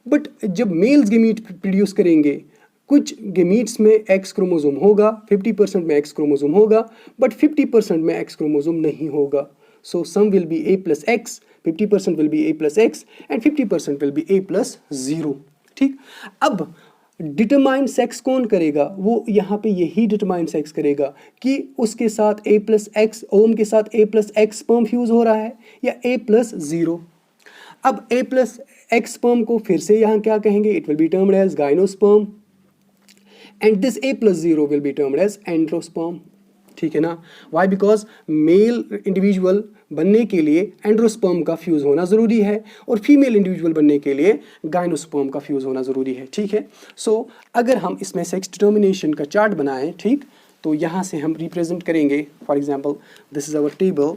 Speaker 1: But जब मेल्स गेमीट प्रोड्यूस करेंगे, कुछ गेमीट्स में एक्स क्रोमोसोम होगा, 50% में एक्स क्रोमोसोम होगा, बट 50% में एक्स क्रोमोसोम नहीं होगा. So some will be A plus X, 50% will be A plus X and 50% will be A plus 0. ठीक, अब डिटरमाइन सेक्स कौन करेगा? वो यहाँ पे यही डिटरमाइन सेक्स करेगा कि उसके साथ A प्लस X, ओम के साथ A plus X sperm fuse हो रहा है या A प्लस 0. अब A प्लस X स्पर्म को फिर से यहाँ क्या कहेंगे? It will be termed as gynosperm. And this A plus 0 will be termed as androsperm. ठीक है ना? Why? Because मेल इंडिविजुअल बनने के लिए एंड्रोस्पर्म का फ्यूज होना ज़रूरी है और फीमेल इंडिविजुअल बनने के लिए गाइनोस्पर्म का फ्यूज होना ज़रूरी है. ठीक है, सो अगर हम इसमें सेक्स डिटर्मिनेशन का चार्ट बनाएं, ठीक, तो यहाँ से हम रिप्रेजेंट करेंगे. For example this is our table.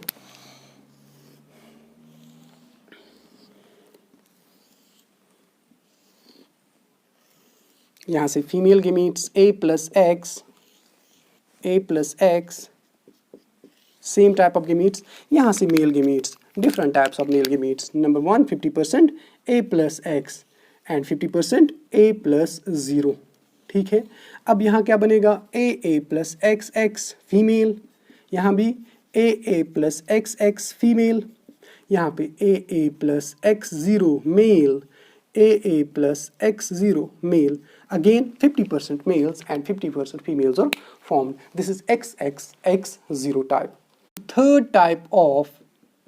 Speaker 1: यहाँ से female gametes A plus X, same type of gametes. यहाँ से male gametes, different types of male gametes. Number 1 50% A plus X and 50% A plus 0. ठीक है, अब यहाँ क्या बनेगा? A प्लस XX फीमेल, यहाँ भी AA प्लस XX फीमेल, यहाँ पे AA plus X0 male, AA plus X0 male. Again 50% males and 50% females are formed. This is XXX0 type. Third type of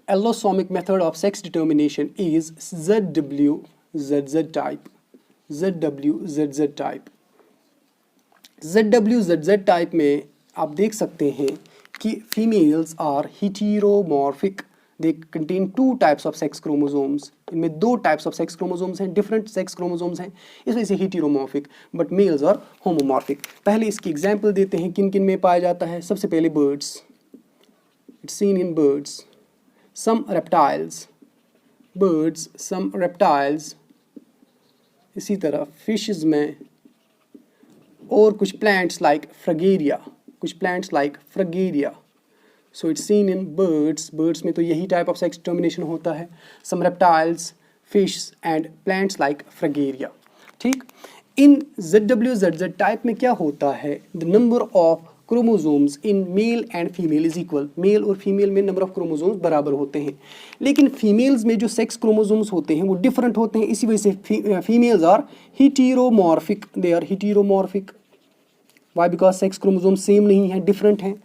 Speaker 1: allosomic method of sex determination is ZWZZ type. ZWZZ type. ZWZZ type में आप देख सकते हैं कि females are heteromorphic. They contain two types of sex chromosomes. इनमें दो types of sex chromosomes हैं, different sex chromosomes हैं, इस वजह से heteromorphic, but males are homomorphic. पहले इसकी example देते हैं किन किन में पाया जाता है. सबसे पहले birds. It's seen in birds. Some reptiles. Birds, some reptiles. इसी तरह fishes में, और कुछ plants like Fragaria. कुछ plants like Fragaria. So it's seen in birds. Birds में तो यही type of sex determination होता है. Some reptiles, fish and plants like Fragaria. ठीक. In ZWZZ type में क्या होता है? The number of chromosomes in male and female is equal. Male और female में number of chromosomes बराबर होते हैं. लेकिन females में जो sex chromosomes होते हैं वो different होते हैं. इसी वजह से females are heteromorphic. They are heteromorphic. Why? Because sex chromosomes same नहीं है, different हैं.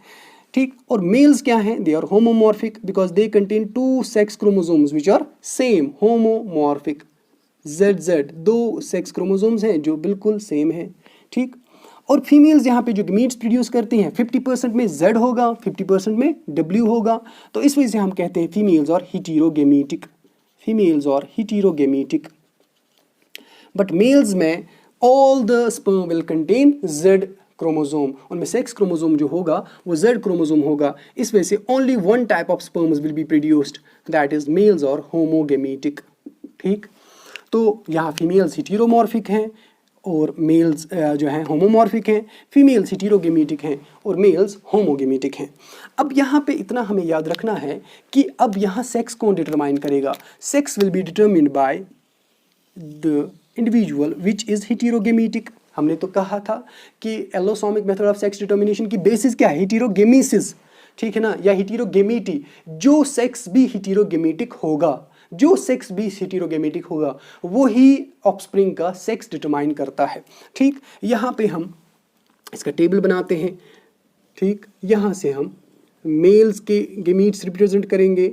Speaker 1: ठीक. और मेल्स क्या हैं? They are homomorphic because they contain two sex chromosomes which are same. Homomorphic. ZZ दो सेक्स क्रोमोसोम्स हैं जो बिल्कुल सेम हैं. ठीक. और फीमेल्स यहाँ पे जो गमीट्स प्रोड्यूस करती हैं 50% में Z होगा, 50% में W होगा. तो इस वजह से हम कहते हैं फीमेल्स और हीटेरोगेमेटिक. फीमेल्स और हीटेरोगेमेटिक. बट मेल्स में all the sperm will contain Z chromosome. उनमें सेक्स क्रोमोसोम जो होगा वो Z क्रोमोसोम होगा. इस वजह से only one type of sperms will be produced, that is males और होमोगेमेटिक. ठीक. तो यहाँ फीमेल्स हीटेरोमॉर्फिक हैं और मेल्स जो हैं होमोमॉर्फिक हैं. फीमेल्स हीटेरोगेमेटिक हैं और मेल्स होमोगेमेटिक हैं. अब यहाँ पे इतना हमें याद रखना है कि अब यहाँ सेक्स कौन डिटरमाइन करेगा? Sex will be determined by the individual which is heterogametic. हमने तो कहा था कि allosomic method of sex determination की बेसिस क्या है? हीटेरोगेमेसिस. ठीक है ना, या हीटेरोगेमेटी. जो सेक्स भी हीटेरोगेमेटिक होगा, जो सेक्स भी हीटेरोगेमेटिक होगा वो ही ऑफस्प्रिंग का सेक्स डिटरमाइन करता है. ठीक. यहाँ पे हम इसका टेबल बनाते हैं. ठीक. यहाँ से हम मेल्स के गेमीट्स रिप्रेजेंट करेंगे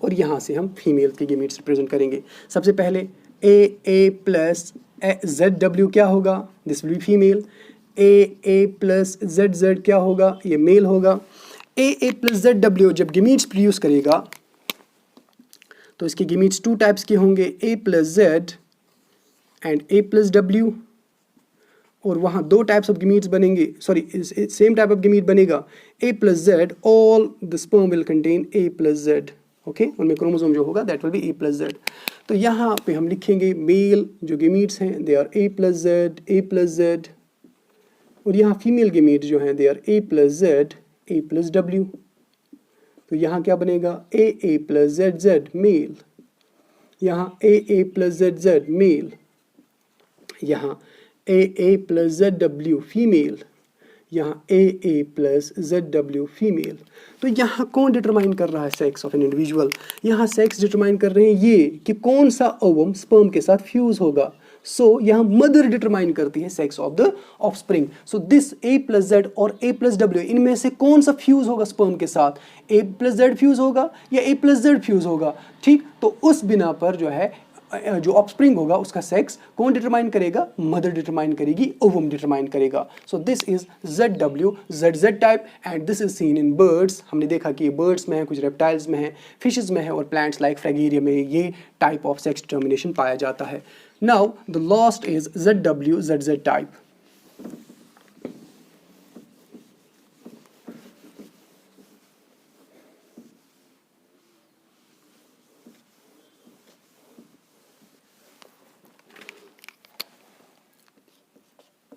Speaker 1: और यहाँ से हम फीमेल्स के गेमीट्स रिप्रेजेंट करेंगे. सबसे पहले AA प्लस ZW क्या होगा? This will be female. AA plus ZZ क्या होगा? ये मेल होगा. AA प्लस ZW जब गेमीट्स प्रोड्यूस करेगा तो इसके गेमीट्स टू टाइप्स के होंगे, A plus Z and A plus W. और वहाँ दो टाइप्स ऑफ गेमीट्स बनेंगे, sorry same type of gamete बनेगा. A plus Z, all the sperm will contain A plus Z. Okay. उनमें क्रोमोसोम जो होगा that will be A plus Z. तो यहाँ पे हम लिखेंगे मेल जो गेमीट्स हैं they are A plus Z, A plus Z. और यहाँ फीमेल गेमीट जो हैं they are A plus Z, A plus W. तो यहाँ क्या बनेगा? AA plus ZZ male. यहाँ AA प्लस ZZ मेल. यहाँ AA प्लस ZW फीमेल. यहाँ AA प्लस ZW फीमेल. तो यहाँ कौन डिटरमाइन कर रहा है सेक्स ऑफ एन इंडिविजुअल? यहाँ सेक्स डिटरमाइन कर रहे हैं ये कि कौन सा ओवम स्पर्म के साथ फ्यूज होगा. सो यहाँ मदर डिटरमाइन करती है sex of the offspring. So this A plus Z और A प्लस W इनमें से कौन सा फ्यूज होगा स्पर्म के साथ? A प्लस Z फ्यूज होगा या A प्लस Z फ्यूज होगा. ठीक. तो उस बिना पर जो है जो ऑफस्प्रिंग होगा उसका सेक्स कौन डिटरमाइन करेगा? मदर डिटरमाइन करेगी, ओवम डिटरमाइन करेगा. So this is ZWZZ type and this is seen in birds. हमने देखा कि ये बर्ड्स में है, कुछ रेप्टाइल्स में है, फिशेस में है और प्लांट्स लाइक फ्रैगेरिया में ये टाइप ऑफ सेक्स डिटर्मिनेशन पाया जाता है. Now the last is ZWZZ type.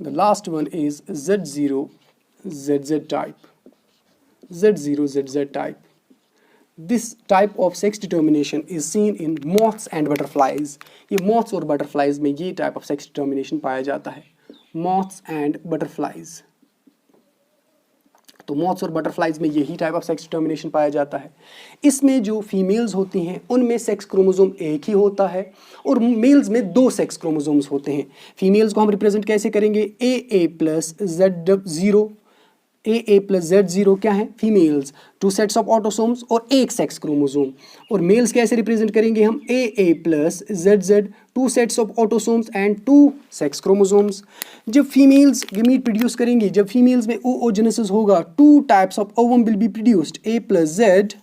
Speaker 1: The last one is Z0ZZ type. Z0ZZ type. This type of sex determination is seen in moths and butterflies. ये moths और butterflies में ये type of sex determination पाया जाता है. Moths and butterflies. तो moths और butterflies में यही टाइप ऑफ सेक्स डिटर्मिनेशन पाया जाता है। इसमें जो फीमेल्स होती हैं उनमें सेक्स क्रोमोसोम एक ही होता है और मेल्स में 2 सेक्स क्रोमोसोम्स होते हैं। फीमेल्स को हम रिप्रेजेंट कैसे करेंगे, AA plus Z0, AA plus Z0 क्या है, फीमेल्स, 2 सेट्स ऑफ ऑटोसोम्स और 1 सेक्स क्रोमोसोम। और मेल्स कैसे रिप्रेजेंट करेंगे हम, AA plus ZZ, 2 sets of autosomes and 2 sex chromosomes. जब फीमेल्स गमीट प्रोड्यूस करेंगी, जब फीमेल्स में oogenesis होगा, 2 types of ovum will be produced, A plus Z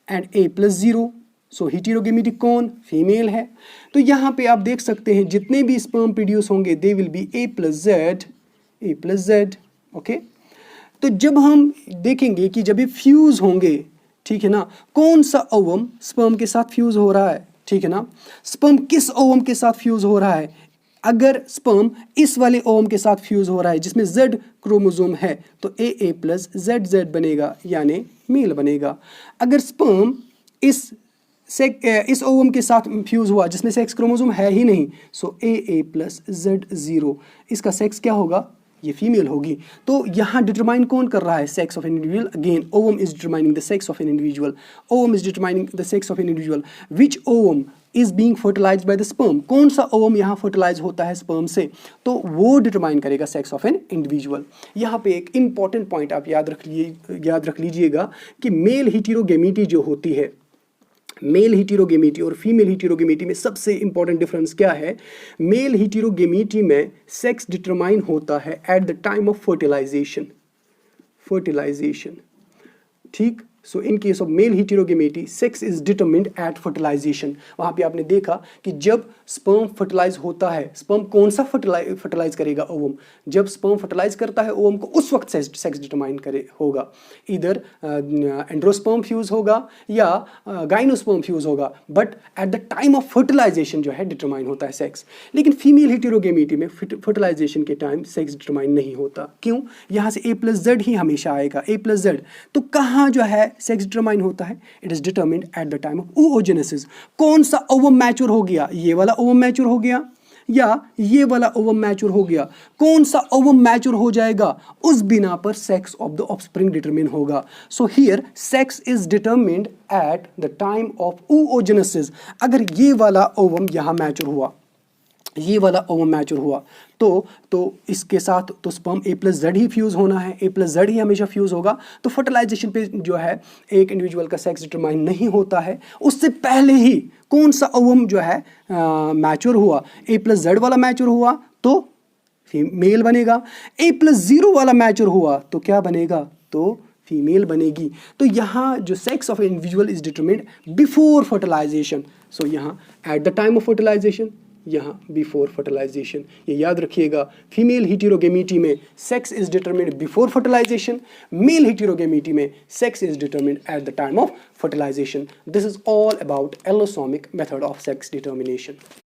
Speaker 1: and A plus 0। सो हेटेरोगेमेटिक कौन, फीमेल है। तो यहाँ पे आप देख सकते हैं जितने भी स्पर्म प्रोड्यूस होंगे they will be A plus Z, okay. तो जब हम देखेंगे कि जब ये फ्यूज होंगे, ठीक है ना, कौन सा ओवम स्पर्म के साथ फ्यूज हो रहा है, ठीक है ना, स्पर्म किस ओवम के साथ फ्यूज हो रहा है। अगर स्पर्म इस वाले ओवम के साथ फ्यूज हो रहा है जिसमें Z क्रोमोसोम है तो AA प्लस ZZ बनेगा, यानी मेल बनेगा। अगर स्पर्म इस ओवम के साथ फ्यूज हुआ जिसमें सेक्स क्रोमोसोम है ही नहीं, सो AA प्लस Z0, इसका सेक्स क्या होगा, ये फीमेल होगी। तो यहाँ डिटरमाइन कौन कर रहा है, sex of an individual. Again ovum is determining the sex of an individual, ovum is determining the sex of an individual. Which ovum is being fertilised by the sperm, कौन सा ovum यहाँ fertilise होता है sperm से, तो वो determine करेगा sex of an individual. यहाँ पे एक इंपॉर्टेंट पॉइंट आप याद रख लीजिएगा कि मेल हेटेरोगेमिटी जो होती है, मेल हेटेरोगेमिटी और फीमेल हेटेरोगेमिटी में सबसे इंपॉर्टेंट डिफरेंस क्या है। मेल हेटेरोगेमिटी में सेक्स डिटरमाइन होता है at the time of fertilisation, ठीक। So in case of male heterogamety sex is determined at fertilisation. वहाँ पे आपने देखा कि जब स्पर्म फर्टिलाइज होता है, स्पर्म कौन सा फर्टिलाइज करेगा, ओवम। जब स्पर्म फर्टिलाइज करता है ओवम को, उस वक्त सेक्स डिटरमाइन होगा, इधर एंड्रोस्पर्म फ्यूज होगा या गाइनोस्पर्म फ्यूज होगा, but at the time of fertilisation जो है डिटरमाइन होता है सेक्स। लेकिन फीमेल हेटेरोगेमिटी में फर्टिलाइजेशन के टाइम सेक्स डिटरमाइन नहीं होता। क्यों, यहाँ से A प्लस Z ही हमेशा आएगा, A प्लस Z। तो कहाँ जो है सेक्स डिटरमाइन होता है, it is determined at the time of oogenesis। कौन सा ओवम मैच्योर हो गया, ये वाला ओवम मैच्योर हो गया या ये वाला ओवम मैच्योर हो गया, कौन सा ओवम मैच्योर हो जाएगा, उस बिना पर sex of the offspring determine होगा। So here sex is determined at the time of oogenesis। अगर ये वाला ओवम यहाँ मैच्योर हुआ, ये वाला ओवम मैच्योर हुआ, तो इसके साथ तो sperm A plus Z he fuse होना है, A प्लस Z ही हमेशा फ्यूज़ होगा। तो फर्टिलाइजेशन पे जो है एक इंडिविजुअल का सेक्स डिटरमाइन नहीं होता है, उससे पहले ही कौन सा ओवम जो है मैच्योर हुआ, A प्लस Z वाला मैच्योर हुआ तो मेल बनेगा, A प्लस 0 वाला मैच्योर हुआ तो क्या बनेगा, तो फीमेल बनेगी। तो यहाँ जो sex of individual is determined before fertilisation. So यहाँ at the time of fertilisation, यहाँ बिफोर फर्टिलाइजेशन। ये याद रखिएगा, फीमेल हेटेरोगेमिटी में sex is determined before fertilisation, male heterogamety में sex is determined at the time of fertilisation. This is all about allosomic method of sex determination.